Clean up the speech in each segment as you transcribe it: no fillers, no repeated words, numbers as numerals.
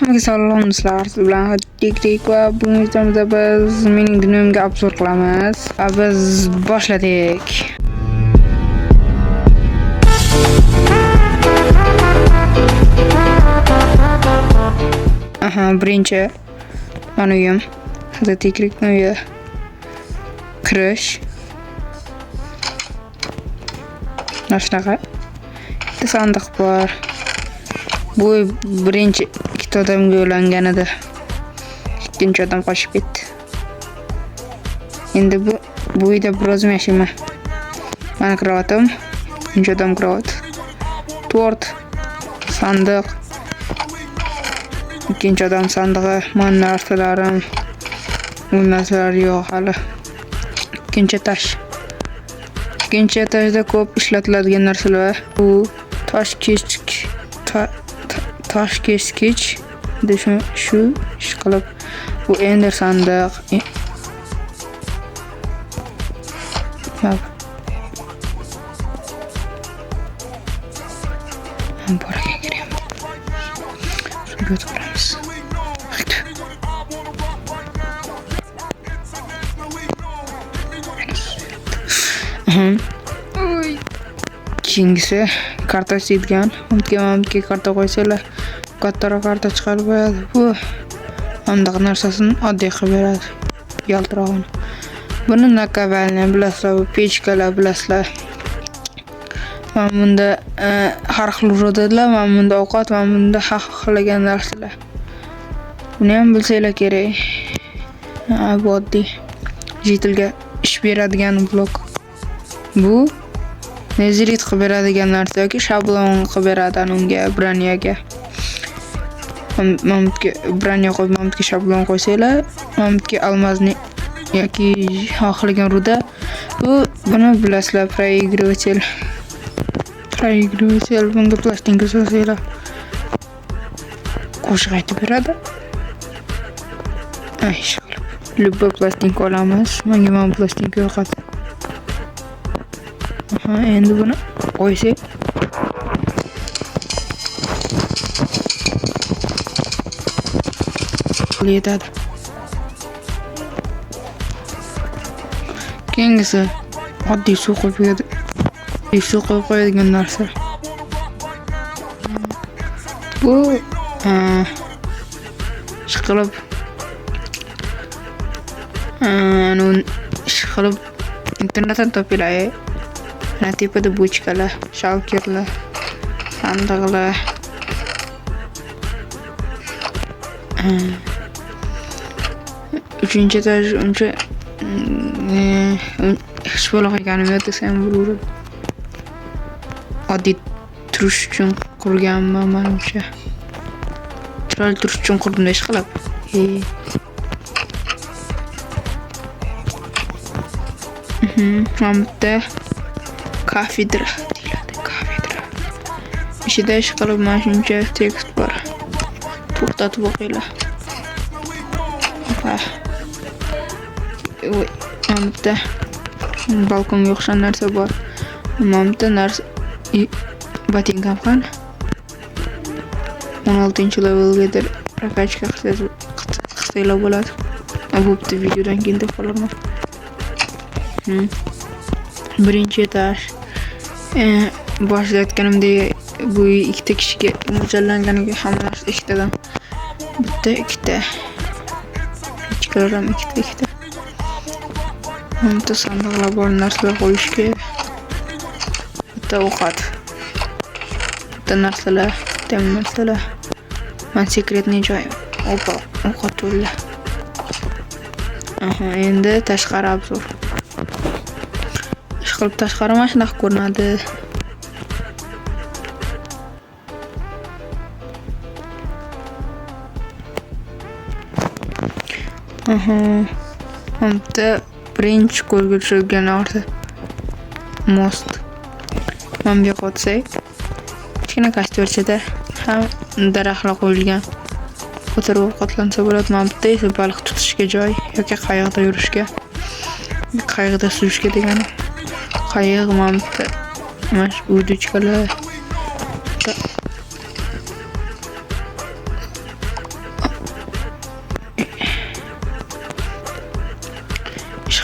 Hammaga salom do'stlar, siz bilan Tik va bugungi videomizda biz mening dunyomga obzor qilamiz. Va biz boshladik. Birinchi mana uyim. Hozir Tikrikning uyi. Kirish. Nashnaqa. Bitta sandiq bor. Bu birinchi ikkita odamga ulangan edi. Ikkinchi odam qochib ketdi. Endi bu uyda biroz yashayman. Mana kravatim, ikkinchi odam kravat. Tort, sandiq. Ikkinchi odam sandig'i, mana narsalarim. Bu narsalar yo'q hali. Ikkinchi tash. Ikkinchi tashda ko'p ishlatiladigan narsalar. Bu tosh keskich shu ish qilib bu ender sandiq boraga kiryapman. Shunga o'tiramiz. Keyingisi karta istaydigan. Unga karta qo'ysalar kattaroq karta chiqarib qo'yadi. Bu hamdaqa narsasini oddiy qilib beradi. Yaltirog'ini. Buni nakavalni bilasizlar, bu pechkalar bilasizlar. Mana bunda har xil uradilar, mana bunda ovqat, mana bunda har xilgan narsalar. Buni ham bilsanglar kerak. Bu oddiy jitilga ish beradigan blok. Bu nezirit qilib beradigan narsa yoki shablon qilib beradi unga braniyaga. Mamutga braniya qo'yib, mamutga shablon qo'ysanglar, mamutga almazni yoki xohlagan ruda. Buni bilasizlar, проигрыватель. Bunga plastinka solsanglar qo'shiq aytib beradi. Любой plastinka olamiz. Menga mana plastinka yoqadi. Endi buni qo'ysak yetadi. Keyingisi oddiy suv qo'yib qo'yadigan narsa. Bu ishqilib internetdan topiladi. Mana tepada bochkalar, shalkerlar, sandiqlar. Uchinchi etaj uncha hech bo'la qolganim yo'q desam bo'laveradi. Oddiy turish uchun qurganman menimcha. Chiroyli turish uchun qurdim ish qilib. Mamda kafedra deyiladi, kafedra. Ichida ish qilib mana shuncha tekst bor. To'xtatib o'qinglar. Mamda balkonga o'xshagan narsa bor. Mamda narsa botinkam qani. 16-levelgadir prokachka qilsanglar bo'ladi. Bu bitta videodan keyin deb qolarman. Birinchi etaj. Boshida aytganimdek bu ikkita kishiga mo'ljallanganiga hamma narsa ikkitadan. Ikkita. Ichkalar ham ikkita. Bitta sandiqlar bor, narsalar qo'yishga. Bitta ovqat. Bitta narsalar. Men sekretni joy. Ovqat to'la. Endi tashqari obzor. Ishqilib tashqari mana shunaqa ko'rinadi. Bitta birinchi ko'zga tushgan narsa most. Mana bu yoqqa o'tsak, kichkina kostyurchada ham daraxtlar qo'yilgan. O'tirib ovqatlansa bo'ladi. Mana bitta esa baliq tutishga joy yoki qayiqda yurishga, qayiqda suzishga degani. Qayiq mana bitta mana udочкаlar.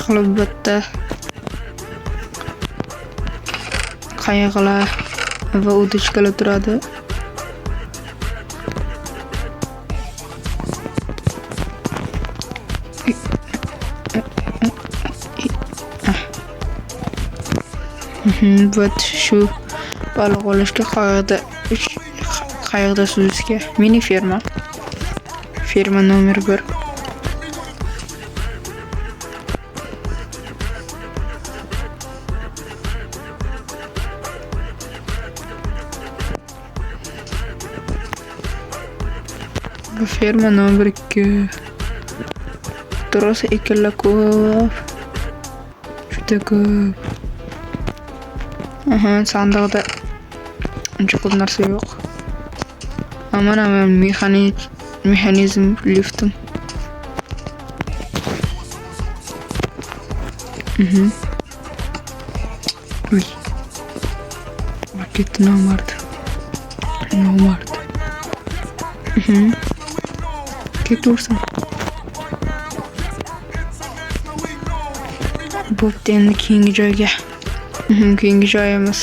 ishqilib bitta qayiqlar va udochkalar turadi. Вот shu baliq olishga qayiqda suzishga mini ferma. Ferma nomer 1. Bu ferma nomer 2. Turası ekinlar ko'p. Juda ko'p. Sandıqda uncha ko'p narsa yo'q. Mana mexanizm liftim. Uy. Paket nomard. Ketursan. Bo'pti, endi keyingi joyga. Keyingi joyimiz.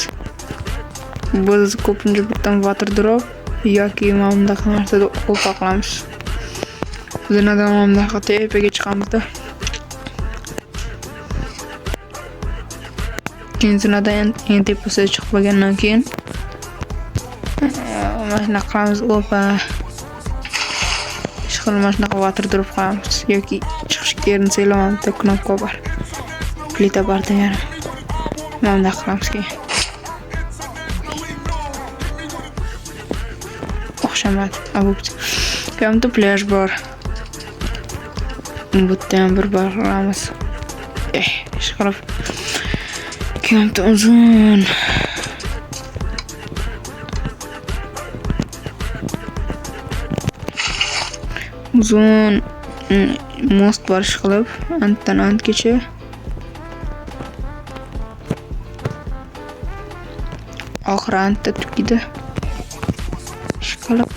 Biz ko'pincha bitta water drop yoki mana bunaqa narsada o'qib qolamiz. Zinadan mana bunaqa tepaga chiqamizda. Keyin zinadan eng tepasiga chiqib bo'lgandan keyin mana shunaqa qilamiz. Opa. Mana shunaqa water drop qo'yamiz yoki chiqishga erinsak mana bitta knopka bor. Plita bor degani. Mana bunday qilamiz keyin. O'xshamadi. Bo'pti. Bu yerda plyaj bor. Bu yerda ham bir bor qilamiz. Ishqilib. Keyin uzun. Uzun most bor ishqilib, antdan antgacha. Oxiri antda tugaydi. Ishqilib.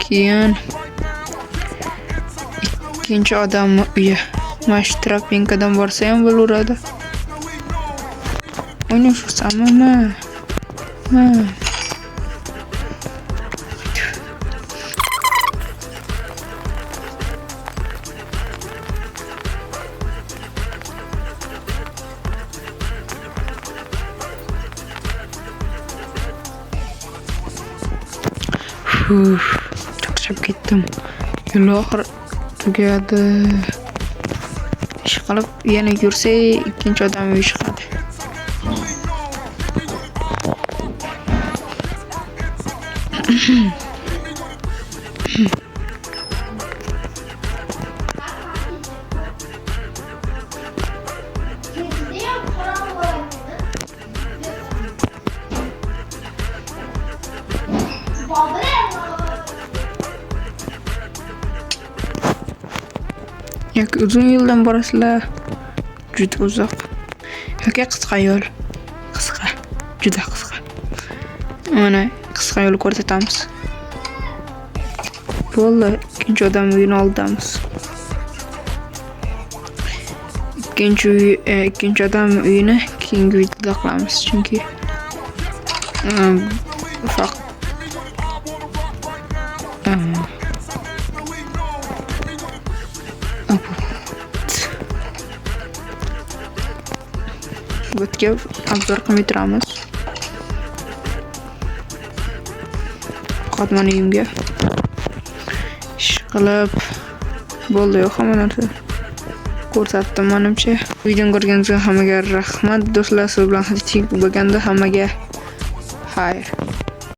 Keyin ikkinchi odamni uyi. Mana shu tropinkadan borsa ham bo'laveradi. Oyna shu samimi. Charchab ketdim. Yo'l oxir tugadi. Ishqilib yana yursak, ikkinchi odam uyi chiqadi. Yoki uzun yo'ldan borasizlar, juda uzoq. Yoki qisqa yo'l. Juda qisqa. Mana qisqa yo'l ko'rsatamiz. Bo'ldi, ikkinchi odam uyini oldamiz. Ikkinchi odam uyini keyingi videoda qilamiz, chunki Butga obzor qilib turamiz. Faqat mana uyimga ishqilib bo'ldi, hamma narsa ko'rsatdim menimcha. Videoni ko'rganingiz uchun hammaga rahmat do'stlar. Siz bilan hech bo'lganda hammaga xayr.